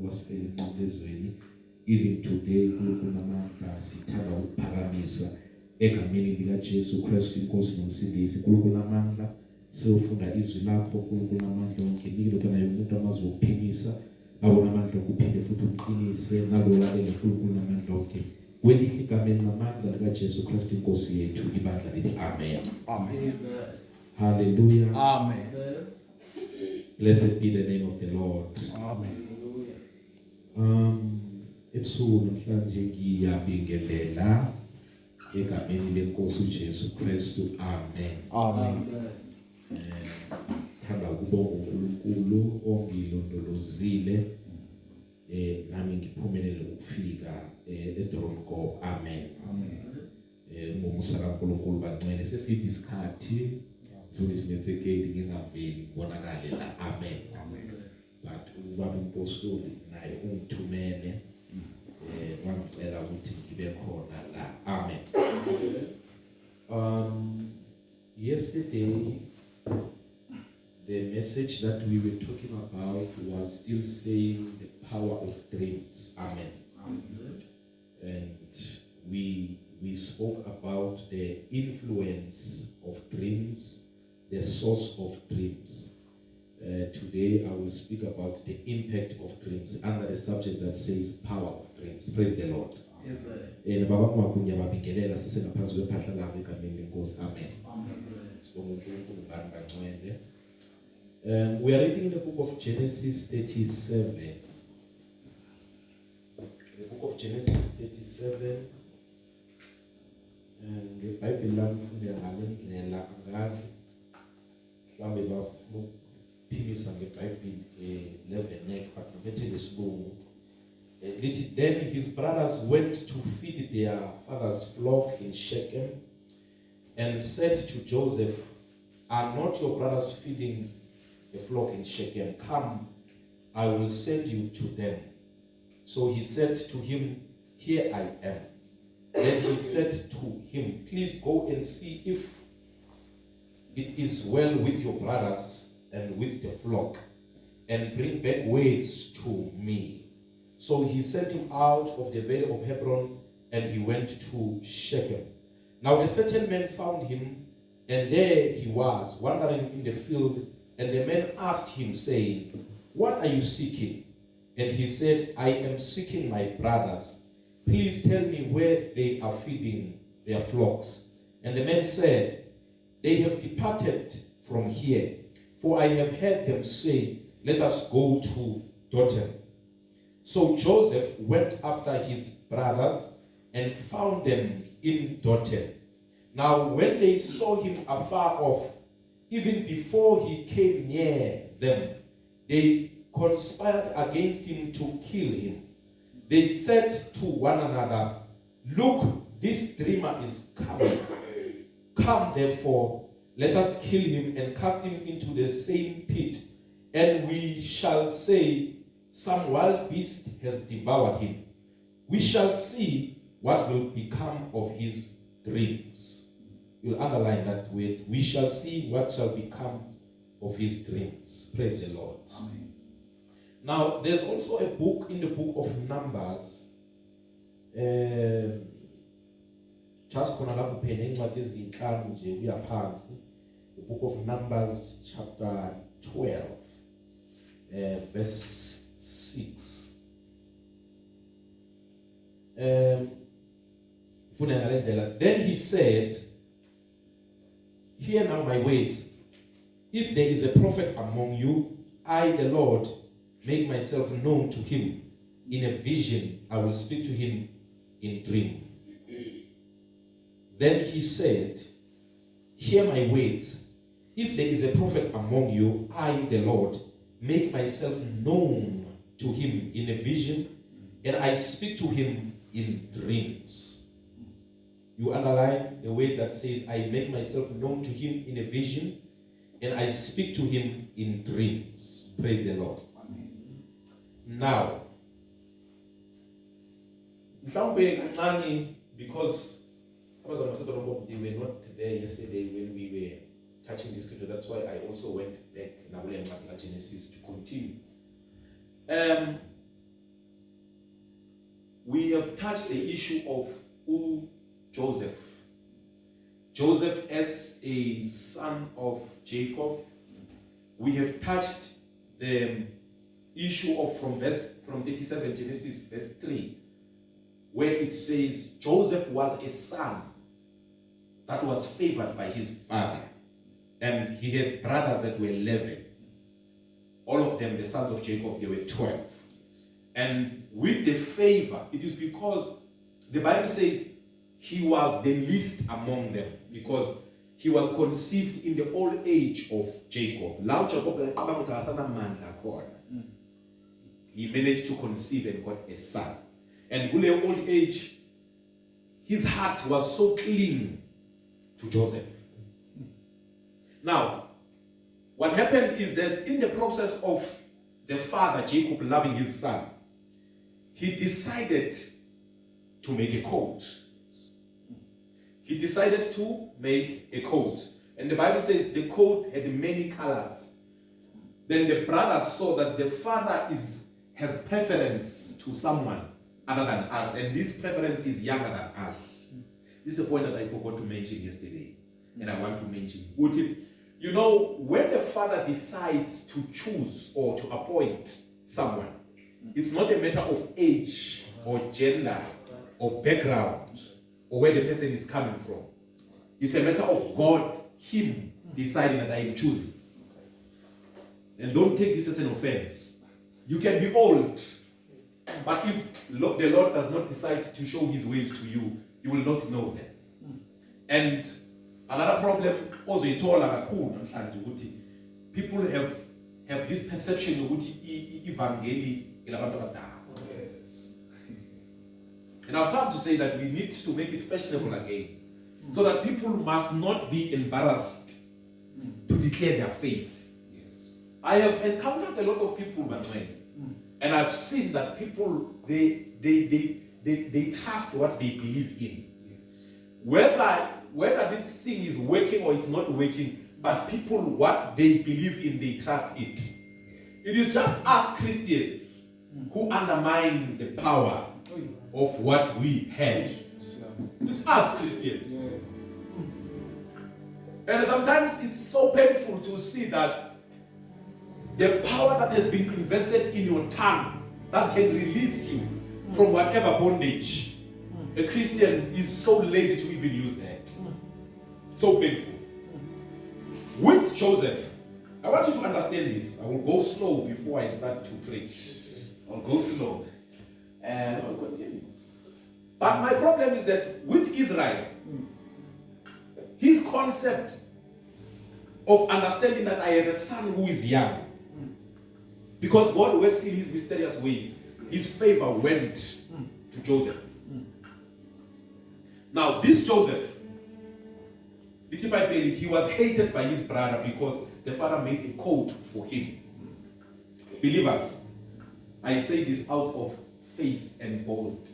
wasifela emnqamlezweni even today kuNamandla sithanda ukuphakamisa egameni likaJesu Kristu inkosi nomsindisi. Nkulunkulu amandla siyofunda izwi lakho Nkulunkulu amandla wonke nikilokana yomuntu amazi okuphimisa abona amandla okuphinde futhi uqinise nalolale Nkulunkulu amandla wonke kwelihle igameni lamandla likaJesu Kristu inkosi yethu ibandla lithi amen. Amen. Hallelujah. Amen. Blessed be the name of the Lord. Amen. Ebusuku namhlanje ngiyabingelela egameni lenkosi uJesu Kristu. Amen. Amen. Thanda ukubonga uNkulunkulu ongilondolozile nami ngiphumelele ukufika eDronko. Amen. Amen. Ngomusa kaNkulunkulu bangcwele sesithi isikhathi futhi sinethekeli ngingaveli ngibonakale la. Amen. Amen. But ubaba impostoli naye ungithumele wangicela ukuthi ngibe khona la. Amen. Yesterday the message that we were talking about was still saying the power of dreams. Amen. Amen. And we spoke about the influence of dreams, the source of dreams. Today I will speak about the impact of dreams under the subject that says power of dreams. Praise the Lord. Amen. Babingelela sisengaphansi kwephahla labo egameni lenkosi. Amen. We are reading in the book of Genesis 37. The book of Genesis 37. And the Bible lamfunde ngalendlela angazi mhlambe bafuna ukuphikisa ngeBhayibheli 11 but ngibethe lesibungu. Then his brothers went to feed their father's flock in Shechem and said to Joseph, "Are not your brothers feeding the flock in Shechem? Come, I will send you to them." So he said to him, "Here I am." Then he said to him, "Please go and see if it is well with your brothers and with the flock, and bring back words to me." So he sent him out of the valley of Hebron, and he went to Shechem. Now a certain man found him, and there he was, wandering in the field, and the man asked him, saying, "What are you seeking?" And he said, "I am seeking my brothers. Please tell me where they are feeding their flocks." And the man said, "They have departed from here, for I have heard them say, 'Let us go to Dothan.'" So Joseph went after his brothers and found them in Dothan. Now when they saw him afar off, even before he came near them, they conspired against him to kill him. They said to one another, "Look, this dreamer is coming. Come therefore, let us kill him and cast him into the same pit, and we shall say, 'Some wild beast has devoured him.' We shall see what will become of his dreams." You'll underline that word. We shall see what shall become of his dreams. Praise the Lord. Amen. Now, there's also a book in the book of Numbers. Just khona lapho phela incwadi ezinhlanu nje kuya phansi. The book of Numbers chapter 12 verse 6. Then he said, "Hear now my words. If there is a prophet among you, I, the Lord, make myself known to him. In a vision, I will speak to him in dream." Then he said, "Hear my words. If there is a prophet among you, I, the Lord, make myself known to him in a vision, and I speak to him in dreams." You underline the word that says, "I make myself known to him in a vision, and I speak to him in dreams." Praise the Lord. Now, mhlawumbe kancane because they were not there yesterday when we were touching the scripture. That's why I also went back in Genesis to continue. have touched the issue of Joseph. Joseph as a son of Jacob. We have touched the issue of from 37 Genesis verse 3, where it says Joseph was a son that was favored by his father, and he had brothers that were 11. All of them, the sons of Jacob, they were 12. And with the favor, it is because the Bible says he was the least among them, because he was conceived in the old age of Jacob. He managed to conceive and got a son. And in the old age, his heart was so clean to Joseph. Now, what happened is that in the process of the father, Jacob, loving his son, he decided to make a coat. He decided to make a coat. And the Bible says the coat had many colors. Then the brothers saw that the father has preference to someone other than us, and this preference is younger than us. This is the point that I forgot to mention yesterday, and I want to mention. You know, when the father decides to choose or to appoint someone, it's not a matter of age or gender or background or where the person is coming from. It's a matter of God, him, deciding that I am choosing. And don't take this as an offense. You can be old, but if the Lord does not decide to show his ways to you, you will not know them. And another problem also people have this perception of evangeli. Yes. And I've come to say that we need to make it fashionable again, so that people must not be embarrassed to declare their faith. Yes. I have encountered a lot of people, and I've seen that people they trust what they believe in. Yes. Whether this thing is working or it's not working, but people, what they believe in, they trust it. It is just us Christians who undermine the power of what we have. It's us Christians. And sometimes it's so painful to see that the power that has been invested in your tongue that can release you from whatever bondage. A Christian is so lazy to even use that. So painful. With Joseph, I want you to understand this. I will go slow before I start to preach. I'll go slow. And I'll continue. But my problem is that with Israel, his concept of understanding that I have a son who is young, because God works in his mysterious ways, his favor went to Joseph. Now, this Joseph, he was hated by his brother because the father made a coat for him. Believers, I say this out of faith and bold.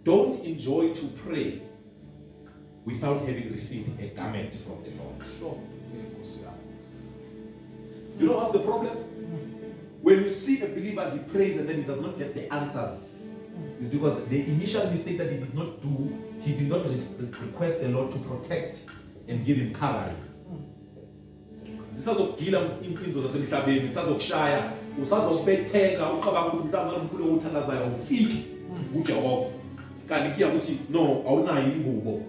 Don't enjoy to pray without having received a garment from the Lord. Sure. You know what's the problem? When you see a believer, he prays and then he does not get the answers. It's because the initial mistake that he did not do, he did not request the Lord to protect and give him covering. Zisazokugila into zasemhlabeni, zisazokushaya, usazobetheka, uqabanga ukuthi mhlawumbe uNkulunkulu uthandazayo awufiki uJehova. Kanti kuya ukuthi no, awunayo ingubo.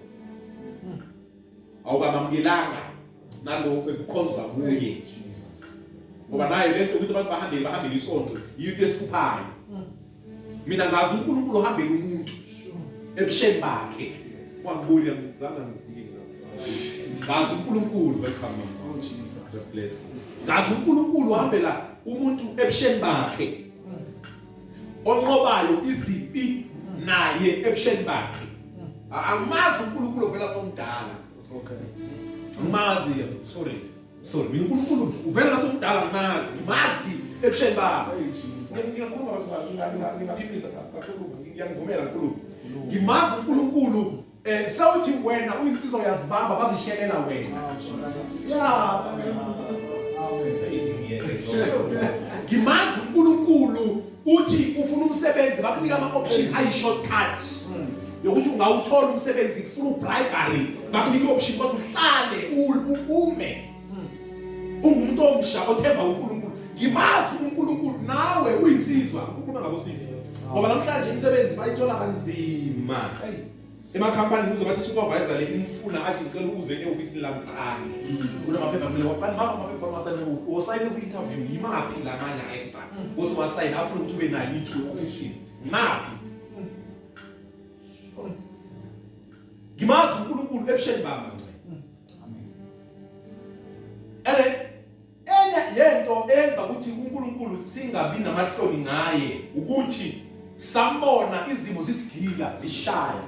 Awukamukelanga nalokho ekukhonzwa kuye. Ngoba nayo lento ukuthi abantu bahambe isonto, yinto esiphuphayo. Mina ngazi uNkulunkulu ohambela umuntu ebusheni bakhe. Wangibona ngizana ngifike ngapha. Ngazi uNkulunkulu welcome. God bless you. Ngazi uNkulunkulu ohambela umuntu ebusheni bakhe. Onqobayo iziphi naye ebusheni bakhe. Angimazi uNkulunkulu ovela somdala. Okay. Angimazi, sorry. Mina uNkulunkulu uvela nasomdala ngimazi ebusheni bakhe. Ngiyakhuluma ngingaphimisa kakhulu, ngiyangivumela kakhulu. Ngimazi uNkulunkulu sawuthi wena uyinsizwa yazibamba bazishelela wena. Ngimazi uNkulunkulu uthi ufuna umsebenzi bakunika ama-option ayi-shortcut yokuthi ungawuthola umsebenzi through bribery, bakunika i-option kodwa uhlale ume ungumuntu omsha othemba uNkulunkulu. Ngimazi uNkulunkulu nawe uyinsizwa ukhuluma ngabosisi ngoba namhlanje imisebenzi bayithola kanzima. Emakhampani kuzo bathi supervisor le imfuna athi ngicela uze e-ofisini lami qala kunamaphepha kumele wabani mama amaphepha amasayini osayine ku-interview yimaphi lamanye extra bose wasayina afuna ukuthi ube nayo ithu e-ofisini ngaphi. Ngimazi uNkulunkulu ebusheni bami enye yento enza ukuthi uNkulunkulu singabi namahloni ngaye ukuthi sambona izimo zisigila zishaya,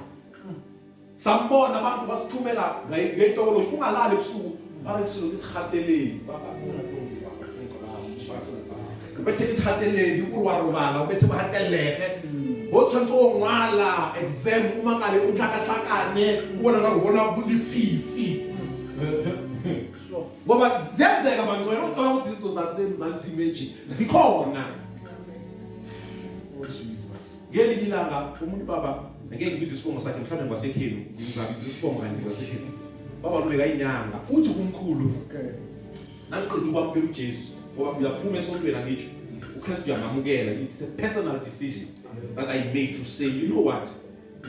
sambona abantu basithumela ngentolo ungalali ebusuku barisho isihateleni bethe isihateleni urwarubala ubethe bahateleke bothonto ngwala exam uma kale unhlakahlakane ubona ngabona kulififi ngoba ziyenzeka bangcwele ucabanga ukuthi izinto zasemzansi meji zikhona. Ngelinye ilanga umuntu baba ngeke ngibize isibongo sakhe mhlawumbe ngasekhenu ngizabiza isibongo kanti ngasekhenu baba lubeka inyanga uthi kumkhulu nangiqeda ukwamukela uJesu ngoba uyaphuma esontweni angithi uKristu uyamamukela. It's a personal decision that I made to say, you know what,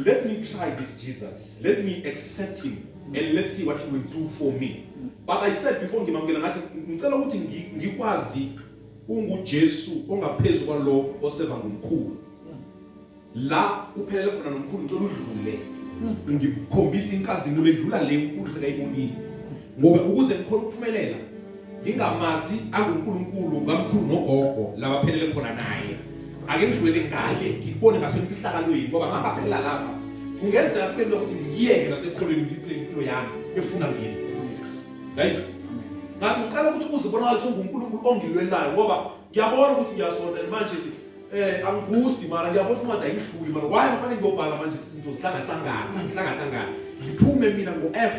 let me try this Jesus, let me accept him and let's see what he will do for me. But I said before ngimamukela ngathi ngicela ukuthi ngikwazi unguJesu ongaphezulu kwalo oseva ngomkhulu la uphelele khona nomkhulu ngicela udlule ngikhombisa inkazimulo edlula le nkulu sekayibonile ngoba ukuze ngikhona ukuphumelela ngingamazi anguNkulunkulu ngamkhulu nogogo labaphelele khona naye ake ngidlulele ngale ngibone ngasemfihlakalweni ngoba ngaphela lapha kungenzeka kube lokuthi ngiyeke nasekholweni ngiphile impilo yami efuna ngini. Guys, ngathi uqala ukuthi uzibonakala songuNkulunkulu ongilwelayo ngoba ngiyabona ukuthi ngiyasonda manje angigusti mara ngiyabona incwadi ayihluli mara why kufanele ngiyobhala manje izinto zihlangana ngiphume mina ngo-F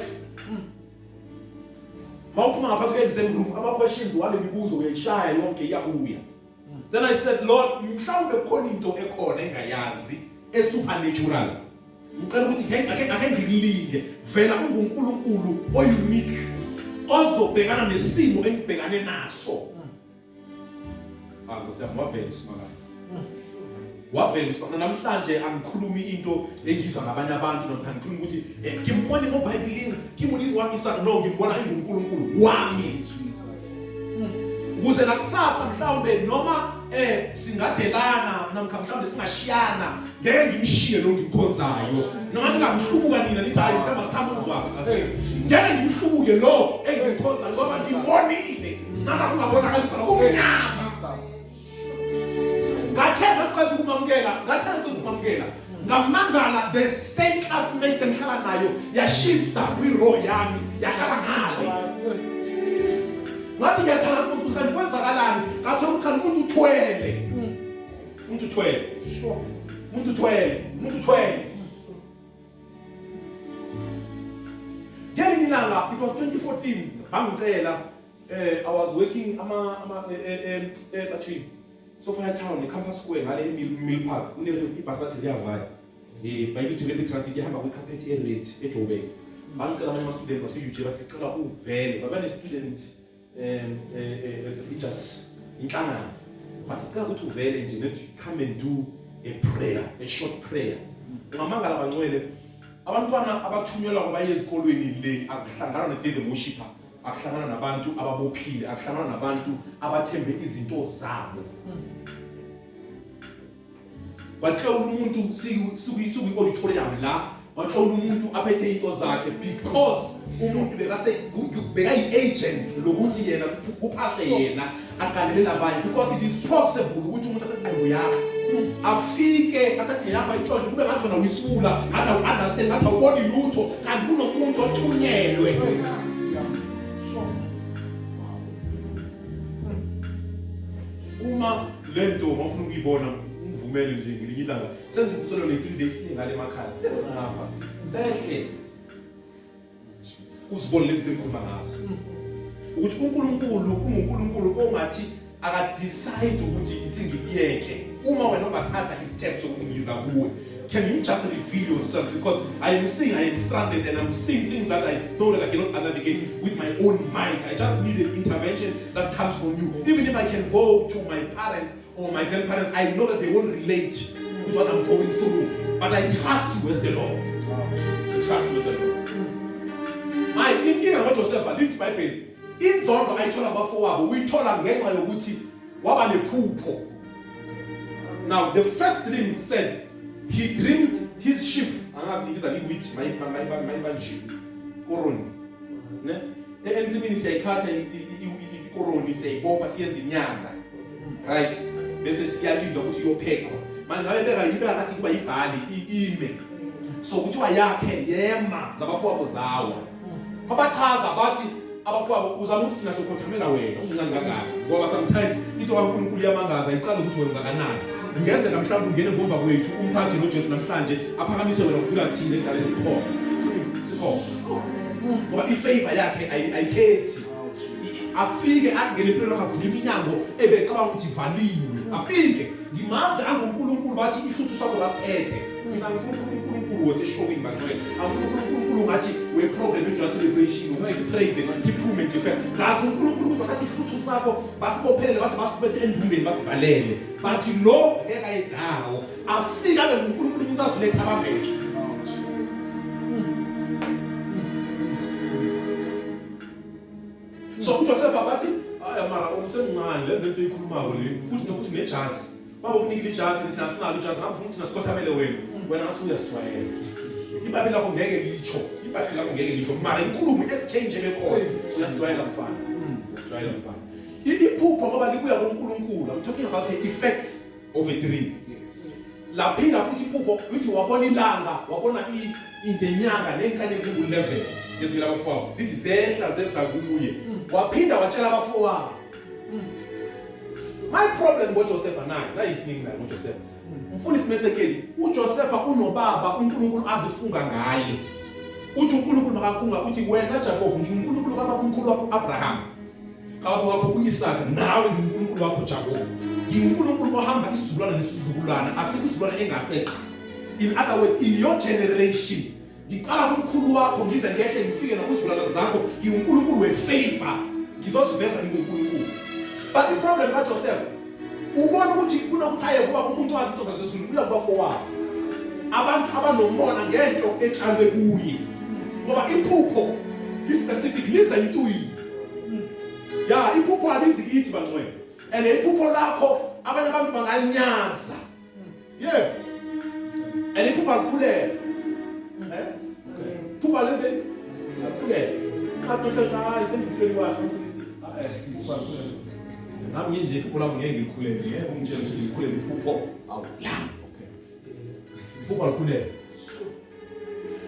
mawuphuma ngaphathi kwe-exam room ama-questions wale mibuzo uyayishaya yonke iyabuya. Then I said, Lord, mhlawumbe khona into ekhona engayazi e-supernatural ngicela ukuthi ake ngikulinge vela unguNkulunkulu o-unique ozobhekana nesimo engibhekane naso. Ngosiyamwavela simaka wavela namhlanje angikhulumi into engizwa ngabanye abantu noma ngikhuluma ukuthi ngimbone ngoBhayibhelini ngimulini wami isaka no ngimbona inguNkulunkulu wami Jesus ukuze nakusasa mhlawumbe noma singadelana namkha mhlawumbe singashiyana ngeke ngimshiye lo ngimkhonzayo noma ningamhlubuka nina nithi hayi mhlawumbe samuzwa ngeke ngimhlubuke lo engimkhonzayo ngoba ngimbonile nana kungabonakali khona kumnyama. Ngathemba ukumamukela ngamangala the same classmate engihlala nayo yashifta kwi-row yami yahlala ngale ngathi ngiyathanda ukuthi kanti kwenzakalani ngathola ukuthi umuntu uthwele ngelinye ilanga it was 2014 bangicela I was working between Sophia Town eCampus Square ngale eMill Park ibhasi bathi liyavaya bayithi le transit ihamba kwi-carpet e-red eJoburg bangicela abanye ama-student base-UJ bathi sicela uvele babane-student teachers inhlangano bathi sicela ukuthi uvele nje let come and do a short prayer. Ungamangala bangcwele abantwana abathunyelwa kwabaye ezikolweni le akuhlangana ne-devil worshipper akuhlangana nabantu ababophile akuhlangana nabantu abathembe izinto zabo bathola umuntu sikuyi-auditorium la bathola umuntu aphethe into zakhe because umuntu bekayi-agent lokuthi yena kuphase yena akalele abanye because it is possible ukuthi umuntu athathe ingqondo yakho afike athathe yakho ayitshontshe kube ngathi wena uyisula ngathi awu-understand ngathi awuboni lutho kanti kunomuntu othunyelwe. Uma lento mawufuna ukuyibona ungivumele nje ngelinye ilanga senze kusolo le-3 days ngale emakhaya siyabona ngapha sehle uzibone lezi zinto engikhuluma ngazo ukuthi uNkulunkulu unguNkulunkulu ongathi akadecide ukuthi ithi ngiyeke uma wena ungathatha i-step sokuthi ngiza kuwe. Can you just reveal yourself? Because I am stranded and I'm seeing things that I know that I cannot navigate with my own mind. I just need an intervention that comes from you. Even if I can go to my parents or my grandparents, I know that they won't relate with what I'm going through. But I trust you as the Lord. Trust you as the Lord. My inkinga ngoJoseph lithi iBhayibheli inzondo ayithola abafowabo uyithola ngenxa yokuthi waba nephupho. Now the first dream said he dreamed his chief angazi ibiza liwit mayibanji koroni ne ensimini siyayikhatha ikoroni siyayibopha siyenza inyanga right bese siyalinda ukuthi iyophekwa manje ngabe beka ngathi kuba ibhali ime so kuthiwa yakhe yema zabafowabo zawa abachaza bathi abafowabo uzama ukuthi thina sokhothamela wena ungancane kangaka ngoba sometimes into kaNkulunkulu yamangaza iqala ukuthi wena ungakanani ngenzeka mhlawumbe ungene ngomva kwethu umthathe noJesu namhlanje aphakamise wena ukuphila thina edala sikhofu ngoba ifavor yakhe ayikhethi afike angene empilweni yakhe avule iminyango ebecabanga ukuthi ivaliwe afike ngimazi anguNkulunkulu bathi ihluthu sakho basiphethe mina ngifuna uNkulunkulu weseshowing bangcwele angifuna uNkulunkulu ngathi we program your celebration we praise siphume nje phela ngazi uNkulunkulu bathi ihluthu sakho basibophelele bathi basibethe endumbeni basivalele bathi lo ngeke ayindawo afika abe uNkulunkulu umuntu aziletha abambeke. So uJoseph bathi aya mara umsemncane le nto ikhulumako le futhi nokuthi nejazi baba unikile ijazi thina sinalo ijazi ngapha futhi nasikothamele wena ngasuya sijwayele iBhayibheli lakho ngeke litsho iBhayibheli lakho ngeke litsho mara inkulumo exchange ebekhona uyasijwayela mfana uyasijwayela mfana iphupho ngoba libuya kuNkulunkulu. I'm talking about the effects of a dream. Laphinda futhi iphupho uthi wabona ilanga wabona inyanga nenkanye ezingu-11 ngezila abafowabo zithi zehla zeza kuye waphinda watshela abafowabo. My problem ngoJoseph nayi inkingi nayo ngoJoseph mfuni simethekeli uJoseph unobaba uNkulunkulu azifunga ngaye uthi uNkulunkulu makakhunga uthi wena Jacob ngiNkulunkulu kababa umkhulu wakho Abraham kababa wakho uIsaka nawe ngiNkulunkulu wakho Jacob ngiNkulunkulu ohamba isizukulwana nesizukulwana asikho isizukulwana engasekho. In other words, in your generation ngicala kumkhulu wakho ngize ngehle ngifike nakuzizukulwana zakho ngiNkulunkulu wefavor ngizosiveza ngiNkulunkulu. But the problem kaJoseph ubona ukuthi kunokuthi aye kuba umuntu wazi into zasezulu kuya kubafowabo abantu abanombona ngento etshalwe kuye ngoba iphupho specific liza intuyini ya iphupho alizi kithi bangcwele and iphupho lakho abanye abantu bangalinyaza yeah and iphupho alikhulele iphupho lenze alikhulele atothe hayi sembukeli wakho nami nje iphupho ngeke ngilikhulele ngeke ngitshele ukuthi ngikhulele iphupho awu la okay iphupho alikhulele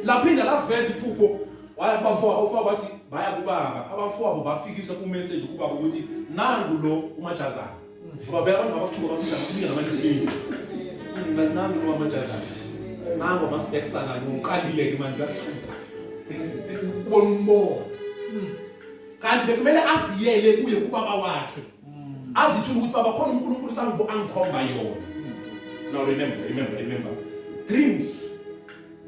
laphinda lasiveza iphupho waya abafowabo bathi baya kubaba abafowabo bafikisa ku-message kubaba ukuthi nangu lo umajazana ngoba vele abantu abakuthuka bafika namalibeni nangu lo umajazana nangu amasibekisana ngoqalile-ke manje ubonibona kanti bekumele aziyele kuye kubaba wakhe azithule ukuthi baba khona uNkulunkulu angikhomba yona. Now remember dreams.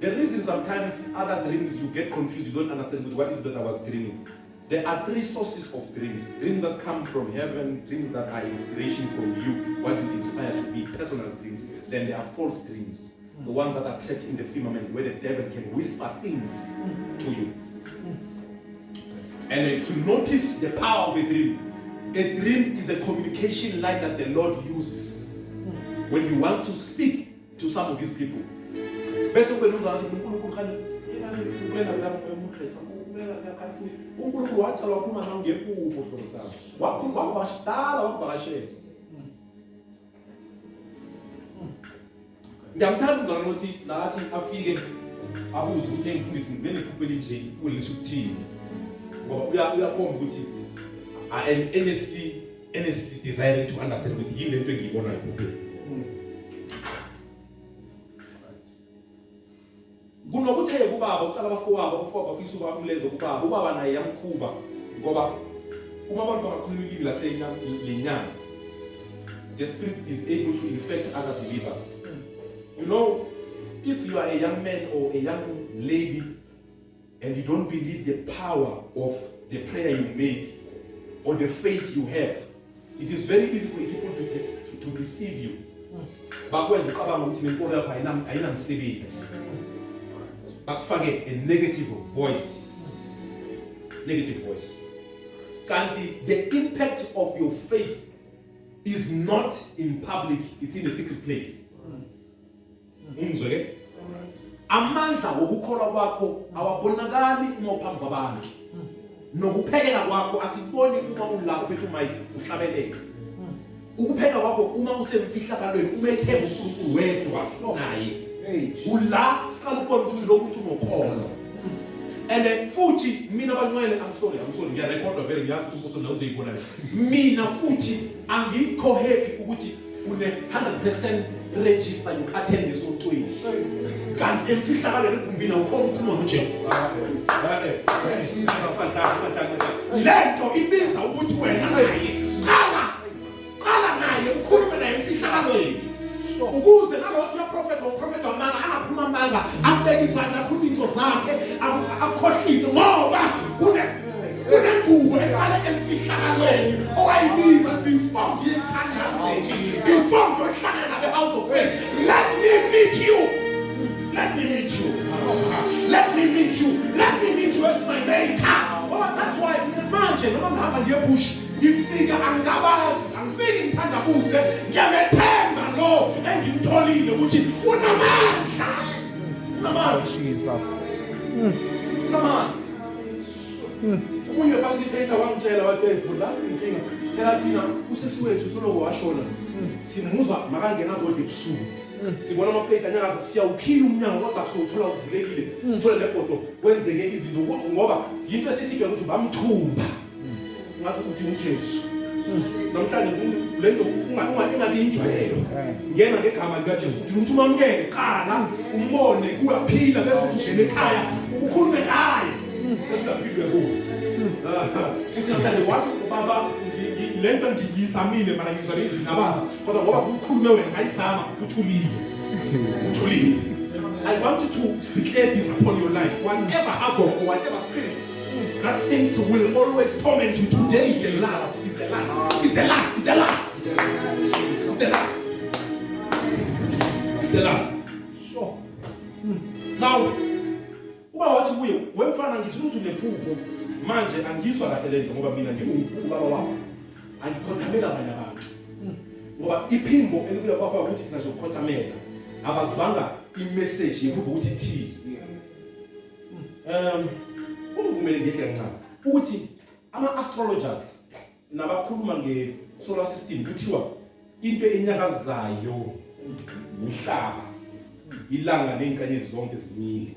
The reason sometimes other dreams you get confused, you don't understand what is that I was dreaming. There are three sources of dreams. Dreams that come from heaven, dreams that are inspiration from you, what you inspire to be, personal dreams. Then there are false dreams, the ones that are trapped in the firmament where the devil can whisper things to you. And to notice the power of a dream is a communication line that the Lord uses when He wants to speak to some of His people. Bese ukwenza ukuthi uNkulunkulu khani ukwena uNkulunkulu watshala wakhuluma nawe ngephupho hlosana wakhuluma wakubashidala wakubashela. Ngiyamthanda uzana ukuthi lathi afike abuze ukuthi engifundisi ngibene iphupho elinje iphupho lesikuthini ngoba uyakhomba ukuthi I am earnestly desiring to understand ukuthi yini lento engiyibona ephupheni. Kunokuthi aye kubaba ucala abafowabo bafisa ukuba umleze ubaba naye yamkhuba ngoba uma abantu bangakhuluma ilimi lenyanga the Spirit is able to infect other believers. You know, if you are a young man or a young lady and you don't believe the power of the prayer you make or the faith you have, it is very easy for people to deceive you. Bakwenza ucabanga ukuthi lempilo yakho ayinamsebenzi. Bakufake a negative voice. Negative voice. Kanti the impact of your faith is not in public, it's in a secret place. Umzwe amandla wokukholwa kwakho awabonakali uma uphambi kwabantu. Nokuphekeka kwakho asiboni uma ula uphethe umayiki uhlabeleke. Ukupheka kwakho uma usemfihlakalweni umethemba uNkulunkulu wedwa naye. Ula siqala ukubona ukuthi lo muntu unokholo. And then futhi mina bangcwele I'm sorry ngiyarekhoda vele ngiyazi ukuthi la uzoyibona. Mina futhi angikho happy ukuthi une 100% register you attend esontweni. Kanti emfihlakalweni egumbini awukhona ukukhuluma noJesu. Lento ibiza ukuthi wena naye qala naye ukhulume naye emfihlakalweni. Ukuze nalothi uprofeti wamanga angaphuma amanga abeke izandla akhuluma into zakhe akhohlise ngoba kunengubo eqala emfihlakalweni owayibiza before yohlangana nabe house of faith. Let me meet you as my maker. That's why manje noma ngihamba ngebush ngifika angifiki ngithandabuze ngiyamethemba lo engimtholile ukuthi unamandla Jesus. unamandla. Umunye facilitator wangitshela wathi la inkinga phela thina usisi wethu soloko washona simuzwa makangena zodla ebusuku sibona amaplate anyakaza siyawukhila umnyango kodwa sothola uvulekile sithole lepoto kwenzeke izinto ngoba into esisijwa ukuthi bamthumba ngathi ukuthi uJesu namhlanje lento ungabi injwayelo ngena ngegama lika Jesu ukuthi umamukele qala umbone kuyaphila bese ungene ekhaya ukukhulume ngaye esingaphilwe kuwo uthi namhlanje wathi ubaba lento ngiyizamile mara ngizame izinabaza kodwa ngoba ukukhulume wena ngayizama uthulile. I want you to declare this upon your life. Whatever havoc or whatever spirit that things will always torment you. Today is the last. It's the last. Sure. Now, uba wathi kuye wemfana ngizwe ukuthi unephupho manje angizwa kahle lento ngoba mina ngiwuphupho baba wakho. Angikhothamela abanye abantu. Ngoba iphimbo elikuya kwafaka ukuthi thina sokukhothamela abazwanga imessage yephupho ukuthi ithini. Ungivumele ngehle kancane ukuthi ama-astrologers nabakhuluma nge-solar system kuthiwa into enyakazayo umhlaba ilanga ney'nkanyezi zonke zimile,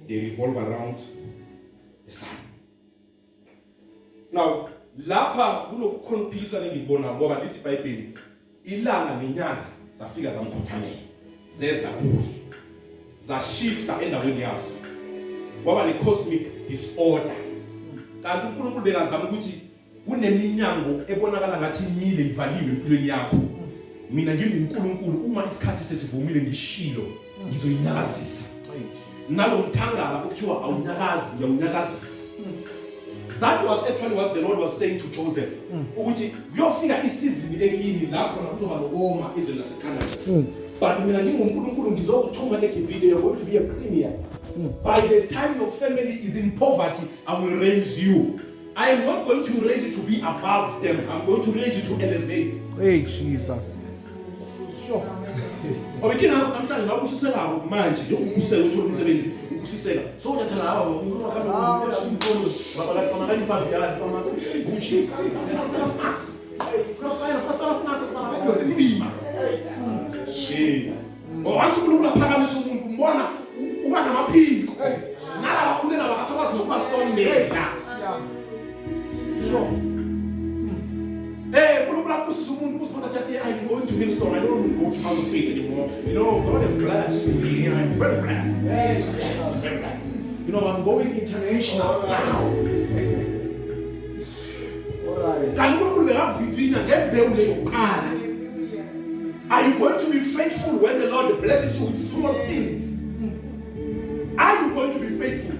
they revolve around the sun. Now lapha kunokukhonphisa engibona ngoba lithi iBhayibheli ilanga nenyanga zafika zamkhothamela zeza kuye zashifta endaweni yazo kwaba ne-cosmic disorder. Kanti uNkulunkulu bekazama ukuthi kuneminyango ebonakala ngathi imile ivaliwe empilweni yakho. Mina nginguNkulunkulu uma isikhathi sesivumile ngishilo ngizoyinyakazisa. Nalo mthangala okuthiwa awunyakazi ngiyawunyakazisa. That was actually what the Lord was saying to Joseph. Ukuthi kuyofika isizini ekini lapho nakuzoba lokoma izweni laseCanaan. But mina nginguNkulunkulu ngizokuthuma eGibhithe, you're going to be a premier. By the time your family is in poverty, I will raise you. I am not going to raise you to be above them. I'm going to raise you to elevate. Hey, Jesus. Sure. Obekina namhlanje la ukusisela manje njengokusela uthola umsebenzi ukusisela. So nyathela laba ngokukhona umfolo baba la fama kani fama ya fama kumshi. Snacks. Snacks kana bakho zilima. Once umuntu aphakamisa umuntu umbona uba namaphiko. Nala bafulela bakasakwazi nokubasondela. Sure. I'm going to Hillsong. I don't go to other faith anymore. You know, God has blessed me. I'm very blessed. Very blessed. You know, I'm going international now. Alright. Are you going to be faithful when the Lord blesses you with small things? Are you going to be faithful?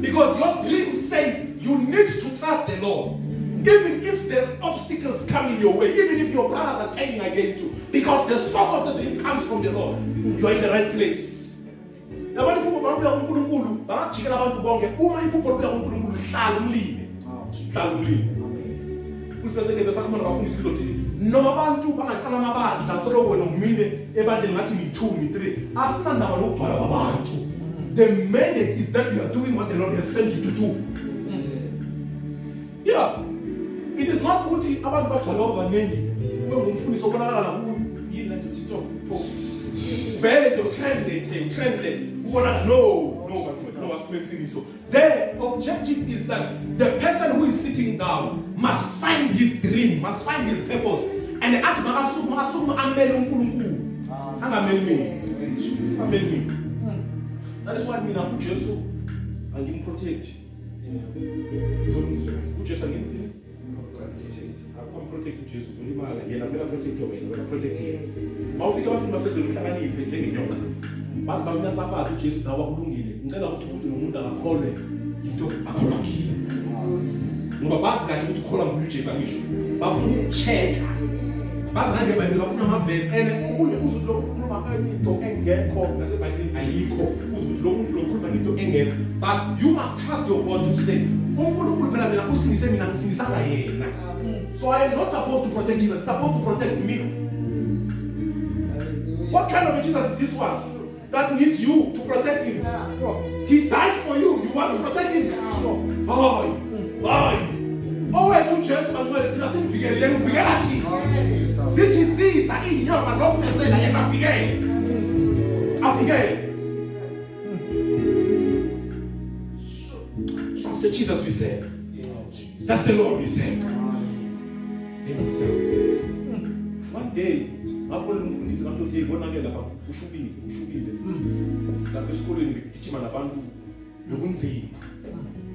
Because your dream says you need to trust the Lord. Even if there's obstacles coming your way, even if your brothers are turning against you, because the source of the dream comes from the Lord, you are in the right place. Noma abantu bangaqala amabandla solo wena umile ebandleni ngathi ngi2 ngi3 asinandaba nokugcwala kwabantu. The mandate is that you are doing what the Lord has sent you to do. Yeah. It is not ukuthi abantu bagcwala babanengi kube ngumfundisi obonakala ku yini lento TikTok post. Vele to trend ubona no so the objective is that the person who is sitting down must find his dream, must find his purpose, and athi makasukuma amele uNkulunkulu angameli mina. That is why mina uJesu angimprotect. uJesu angimfini protect uJesu ulimala yena kumele protect wena wena protect yena. Mawufika abantu basezoluhlakaniphe njengenyoka bantu bamnyatsafala uJesu dawa kulungile ngicela ukuthi umuntu nomuntu akakholwe into akholwa kiyo ngoba bazi kahle ukuthi ukholwa nguJesu angisho bafuna ukuchecka bazi ngeke bayibe bafuna amavesi ene ukunye uzuthi lo muntu ukhuluma into engekho naseBhayibhelini ayikho uzuthi lo muntu lo ukhuluma into engekho but you must trust your God to say uNkulunkulu phela mina usingise mina ngisingisanga yena. So I am not supposed to protect Jesus, supposed to protect me. What kind of a Jesus is this one that needs you to protect him? He died for you. You want to protect him? Oh, to Jesus, but when it's nothing, Vigerati. Citizens are in your man of the same. I am a figure. That's the Jesus we serve. That's the Lord we serve. One day, ngaphola umfundisi ngathi ngibonake lapha ushubile lapha esikoleni ngigijima nabantu nokunzima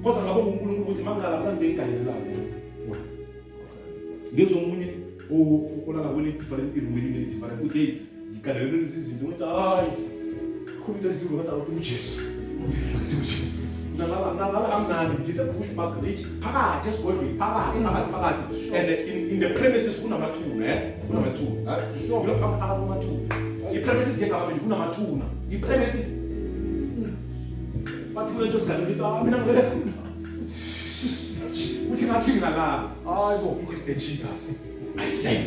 kodwa ngabonga uNkulunkulu ukuthi mangala abantu bengigalelelako ngezomunye olala kweli different room different ukuthi ngigalelela izinto ukuthi hayi khulita izinto ngathi uJesu Nala ngise push back reach phakathi esigodlweni phakathi and in the premises kunamathuna kunamathuna sure lo phakathi kunamathuna I premises yekababili kunamathuna I premises bathi kulento sigalo ngithi mina ngeke uthi ngathi ngala hayibo it is the Jesus I say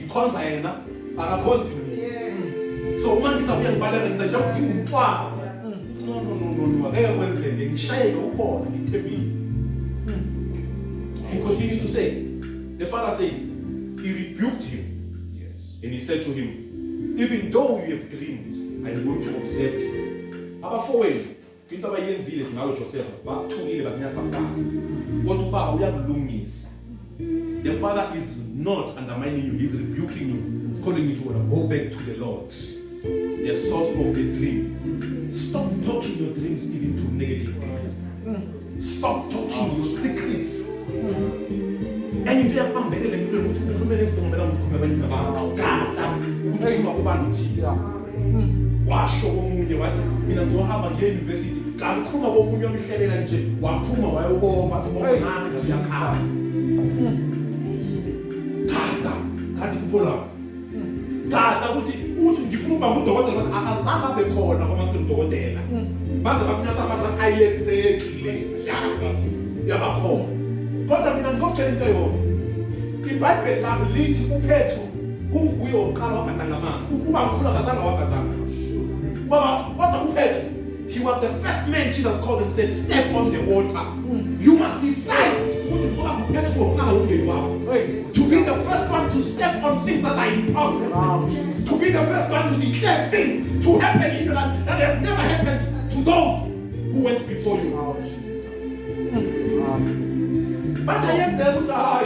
ikhonza yena akakhonzi mina so uma ngizabuya ngibalela ngizajabuka ngumntwana no akeke kwenzeke ngishayeke ukhona ngithembile. He continues to say the father says he rebuked him and he said to him even though you have dreamed I am going to observe you. Abafowenu into abayenzile ngalo Joseph bathukile bakunyatsa phansi kodwa ubaba uyakulungisa. The father is not undermining you, he's rebuking you. He's calling you to go back to the Lord, the source of the dream. Stop talking your dreams even to negative people. Stop talking your secrets. And you can't come back and you don't to this to wash omunye wathi mina ngizohamba ngiye university kanti khuma komunye omhlelela nje waphuma wayobomba athi ngomanga ngiyakhaza kanti kuphola tata ukuthi uthi ngifuna ukuba ngudokotela ukuthi akazange abe khona kwamasiphi udokotela baze bakunyatsa bathi ayenzekile yabakhona kodwa mina ngizokutshela into yona iBhayibheli lami lithi uPetru kunguye oqala wagadanga amanzi ukuba mkhulu akazange wagadanga kodwa uPetru he was the first man Jesus called and said step on the water. You must decide to be the first one to step on things that are impossible, to be the first one to declare things to happen in your life that have never happened to those who went before you. But I am saying that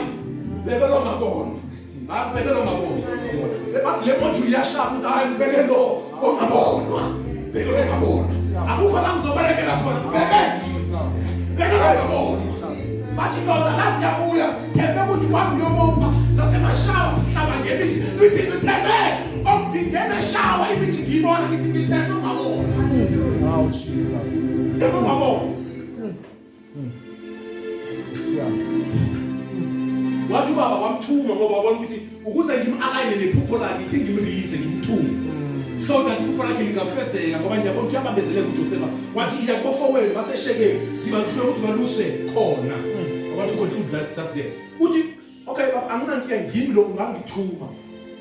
but you know the last year, shawa sihlaba ngemithi ngithi ngithembe okungena shawa imithi ngiyibona ngithi ngithembe ungabona Oh, Jesus. ngithembe ungabona wathi ubaba wamthuma ngoba wabona ukuthi ukuze ngim-align nephupho lakhe ithi ngimrelease ngimthume so that iphupho lakhe lingafezeka ngoba ngiyabona ukuthi uyabambezeleka uJosefa wathi iya kubafowenu baseshekeli ngibathume ukuthi baluse khona abantu conclude that just there uthi okay baba anginankinga ngimi lo ungangithuma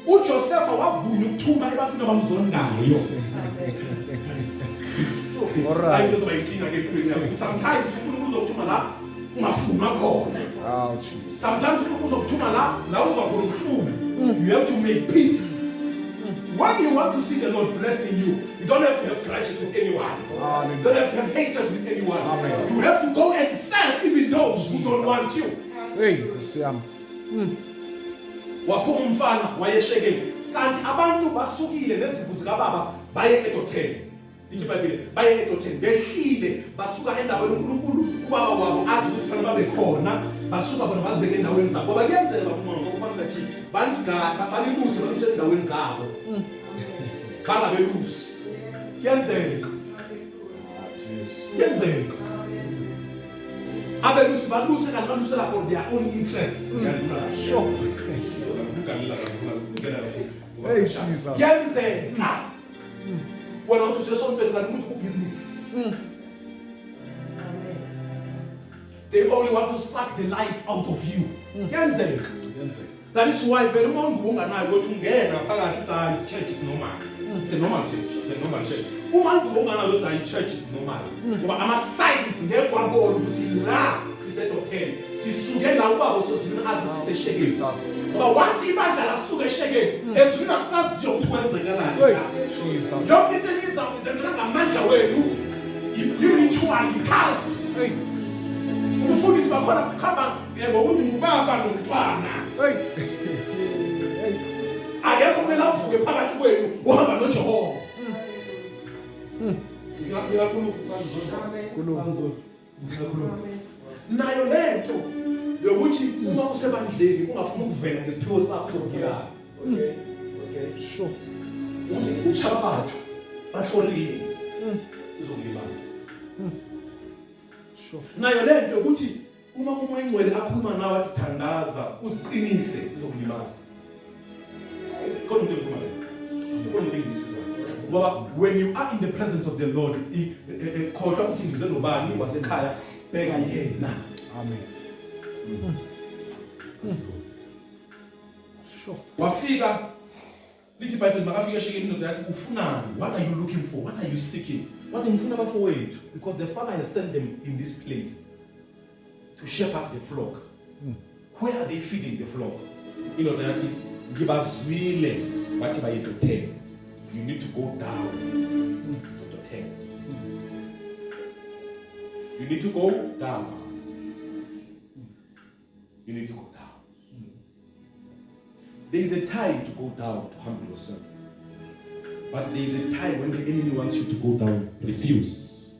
uJosefa wavunywa ukuthuma ebantwini abamzondayo Alright. ayinkinga ke empilweni sometimes ufuna ukuzokuthuma la ungafuna khona. Oh, Jesus. Sometimes you have to make peace. When you want to see the Lord blessing you, you don't have to have grudges with anyone. Amen. You don't have to have hatred with anyone. Amen. You have to go and serve even those who don't want you. Hey, Siam. Waphuma umfana wayeshekeli. Kanti abantu basukile nezimvu zikababa baye edotheni. Ithi Bible baye edotheni behlile basuka endaweni uNkulunkulu ubaba wabo azi ukuthi fanele babe khona basuka bona bazibeke endaweni zabo ngoba kuyenzeka ngoba basithi baliluse baluse endaweni zabo bangabelusi kuyenzeka abelusi baluse kanti balusela for their own interest Sure. Hey, Jesus. kuyenzeka wena uthi usesontweni kanti umuntu business they only want to suck the life out of you kuyenzeka that is why vele uma ungubunganayo ukuthi ungena phakathi uthi church is normal it's a normal church uma ungubunganayo uthi church is normal ngoba ama signs ngekwabona ukuthi la sisedokotela sisuke la ubaba usozina athi sishekeli ngoba once ibandla lasuka eshekeli ezwini akusaziyo ukuthi kwenzekalani Jesus. yonke into izenzela ngamandla wenu i-ritual i-cult umfundisi bakhona kukhamba ngokuthi ngubaba nomntwana akekho kumele avuke phakathi kwenu uhamba noJehova nayo lento yokuthi uma usebandleni ungafuna ukuvela ngesiphiwo sakho sokugilana okay Sure. uthi uchaba bathu bahlolile izokulibaza Sure. nayo lento yokuthi uma umuntu engcwele akhuluma nawe athi thandaza uziqinise izokulimaza kodwa ngisiza ngoba when you are in the presence of the Lord khohlwa ukuthi ngize nobani wasekhaya beka yena Amen. Sure. wafika lithi Bible makafika eshekeni indoda yathi ufunani what are you looking for what are you seeking wathi ngifuna abafowethu because the father has sent them in this place to shepherd the flock where are they feeding the flock indoda yathi ngibazwile bathi baye to 10 you need to go down to 10 you need to go down you need to go down there is a time to go down to humble yourself but there is a time when the enemy wants you to go down refuse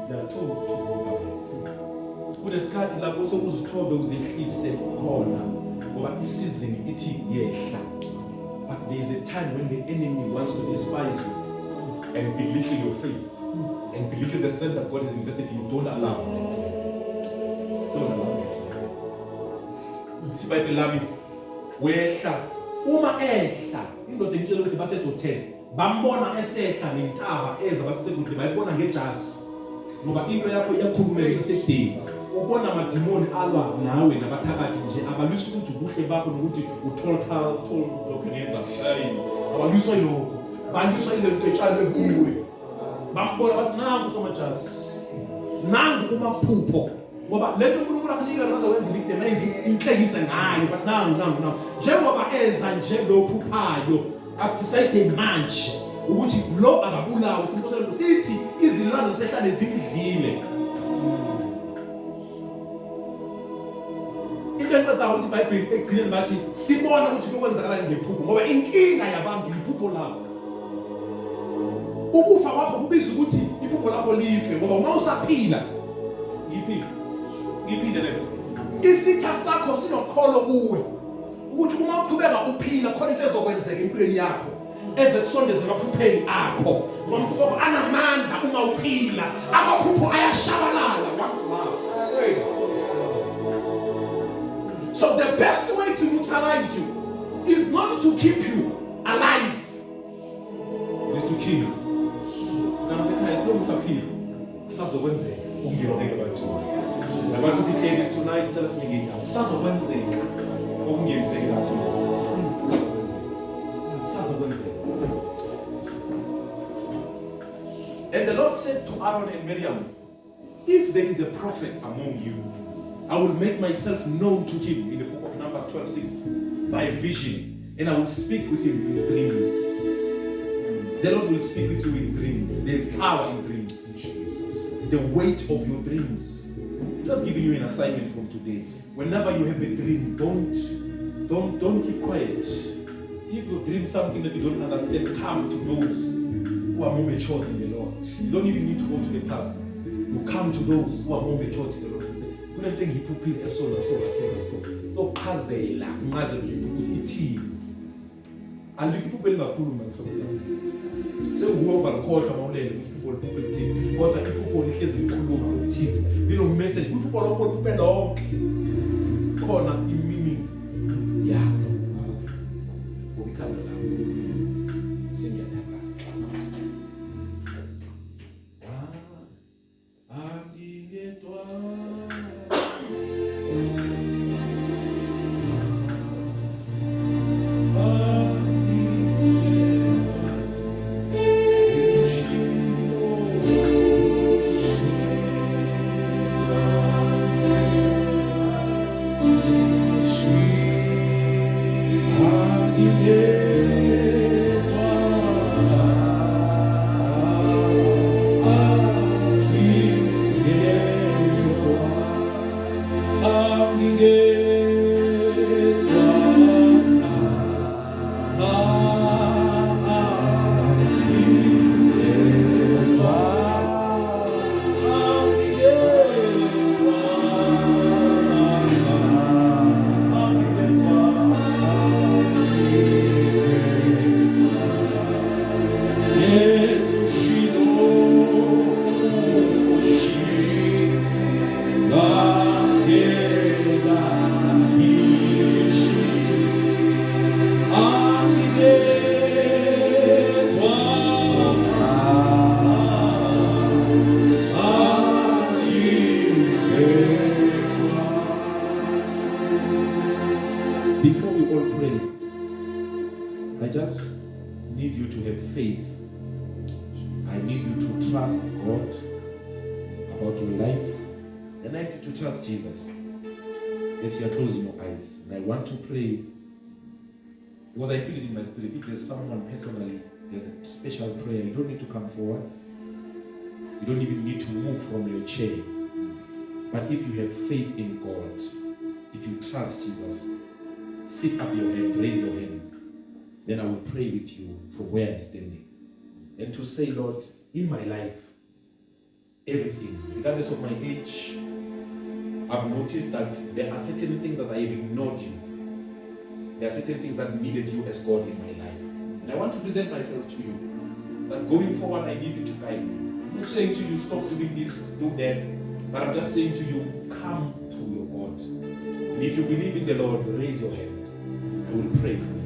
they are told to go down kunesikhathi lapho sokuzithobe uzehlise khona ngoba isizini ithi yehla but there is a time when the enemy wants to despise you and belittle your faith and belittle the strength that God has invested in you. Don't allow it. Don't allow it. It's by the lami wehla uma ehla indoda imtshela ukuthi basedotheni bambona esehla nentaba eza basesekude bayibona ngejazi ngoba into yakho iyakhulumeka sesedeni ubona amadimoni alwa nawe nabathakathi nje abalwisa ukuthi ubuhle bakho nokuthi utotal documenza abalwisa lokho balwisa ile nto etshale kuwe bambona bathi nangu somajazi nangu umaphupho ngoba lento uNkulunkulu akunika raza wenza into emenzi inhlekise ngayo but nangu njengoba eza nje lophuphayo asidecide manje ukuthi lo akabulawo simphosela sithi izilwane sehlane zimdlile into eqeda ukuthi iBhayibheli egcineni bathi sibona ukuthi lokwenzakala ngephupho ngoba inkinga yabantu iphupho lakho ukufa kwakho kubiza ukuthi iphupho lakho life ngoba uma usaphila ngiphile lento Isitha sakho sinokholo kuwe. Ukuthi uma uqhubeka uphila khona into ezokwenzeka empilweni yakho. Ezekusondeza emaphupheni akho. Amaphupho akho anamandla uma uphila. Amaphupho ayashabalala once love. So the best way to neutralize you is not to keep you alive. Is to kill you. Kana sekhaya silungisa phila. Kusazokwenzeka okungenzeka bathini. I want to declare this tonight. Tell us again. Kusazokwenzeka okungenzeka bathini. Kusazokwenzeka. And the Lord said to Aaron and Miriam, if there is a prophet among you, I will make myself known to him in the book of Numbers 12:6 by vision, and I will speak with him in dreams. The Lord will speak with you in dreams. There's power in dreams. Jesus. The weight of your dreams. Just giving you an assignment from today. Whenever you have a dream, don't keep quiet. If you dream something that you don't understand, come to those who are more matured in the Lord. You don't even need to go to the pastor. You come to those who are more matured in the Lord and say, couldn't think he put in a soul. So puzzle, and the people in the pool, so who are called from people team. Got the people in tease. You know, message, people are open up corner in meaning. Yeah. We come along. Sing it. Before we all pray, I just need you to have faith. I need you to trust God about your life. And I need you to trust Jesus as you are closing your eyes. And I want to pray because I feel it in my spirit. If there's someone personally, there's a special prayer. You don't need to come forward. You don't even need to move from your chair. But if you have faith in God, if you trust Jesus, sit up your hand, raise your hand. Then I will pray with you from where I'm standing. And to say, Lord, in my life, everything, regardless of my age, I've noticed that there are certain things that I have ignored you. There are certain things that needed you as God in my life. And I want to present myself to you. That going forward, I need you to guide me. I'm not saying to you, stop doing this, do that. But I'm just saying to you, come to your God. And if you believe in the Lord, raise your hand. I will pray for you.